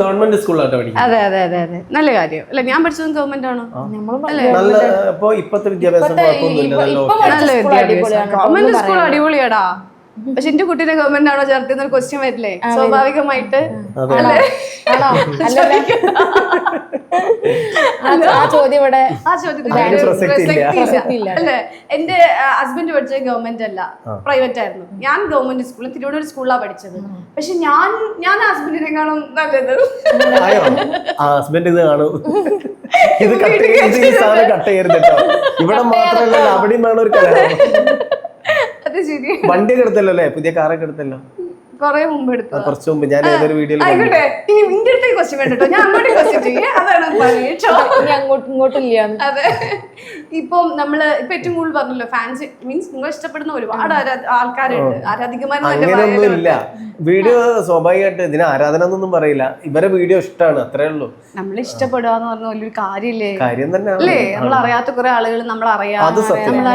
Government സ്കൂളിലാട്ടോ പഠിക്കുന്നത്. അതെ അതെ അതെ അതെ, നല്ല കാര്യം അല്ലെ. ഞാൻ പഠിച്ചതും ഗവൺമെന്റ് ആണോ? നല്ല ഇപ്പൊ ഇപ്പത്തെ വിദ്യാഭ്യാസം കുഴപ്പമൊന്നുമില്ല, നല്ല വിദ്യാഭ്യാസം. ഗവൺമെന്റ് സ്കൂൾ അടിപൊളിയാടാ. പക്ഷെ എന്റെ കുട്ടീനെ ഗവൺമെന്റ് ആണോ ചേർത്തുന്ന ക്വസ്റ്റ്യൻ വരില്ലേ സ്വാഭാവികമായിട്ട്? ആ ചോദ്യം അല്ലേ. എന്റെ ഹസ്ബൻഡ് പഠിച്ചത് ഗവൺമെന്റ് അല്ല, പ്രൈവറ്റ് ആയിരുന്നു. ഞാൻ ഗവൺമെന്റ് സ്കൂളിൽ തിരുവനന്തപുരം സ്കൂളിലാണ് പഠിച്ചത്. പക്ഷെ ഞാൻ ഹസ്ബൻഡിനെക്കാളും നല്ലത്. ഹസ്ബൻഡ് ഇത് കാണും, ഇത് കട്ട് ചെയ്യരുത് കേട്ടോ. ഇവിടെ മാത്രമല്ല അവിടെയും വേണം ഒരു കല്യാണം. അത് ശരി. വണ്ടിയൊക്കെ എടുത്തല്ലോ അല്ലേ? പുതിയ കാറൊക്കെ എടുത്തല്ലോ കൊറേ മുമ്പ് എടുത്തു. കുറച്ച് മുമ്പ് ഞാൻ ഏതൊരു വീഡിയോയിൽ. ആയിക്കോട്ടെ, ഇനി നിന്റെ അടുത്ത് ക്വസ്റ്റ്യൻ വേണ്ടോ, ഞാൻ അങ്ങോട്ട് ക്വസ്റ്റ്യൻ ചെയ്യേ. അതാണ് ഇങ്ങോട്ടില്ല. അതെ, ഇപ്പം നമ്മള് ഇപ്പൊ ഏറ്റവും കൂടുതൽ പറഞ്ഞല്ലോ ഫാൻസ് മീൻസ് നിങ്ങൾ ഇഷ്ടപ്പെടുന്ന ഒരുപാട് ആൾക്കാരുണ്ട്, അങ്ങനെയൊന്നും ഇല്ല. വീഡിയോ സ്വാഭാവികമായിട്ട് ഇതിന് ആരാധന എന്നൊന്നും പറയില്ല, ഇവരെ വീഡിയോ ഇഷ്ടമാണ്, അത്രേ ഉള്ളൂ. നമ്മൾ ഇഷ്ടപ്പെടുക എന്ന് പറഞ്ഞ വലിയൊരു കാര്യമില്ലേ? കാര്യം തന്നെ അല്ലേ. നമ്മൾ അറിയാത്ത കുറെ ആളുകൾ നമ്മൾ അറിയാം.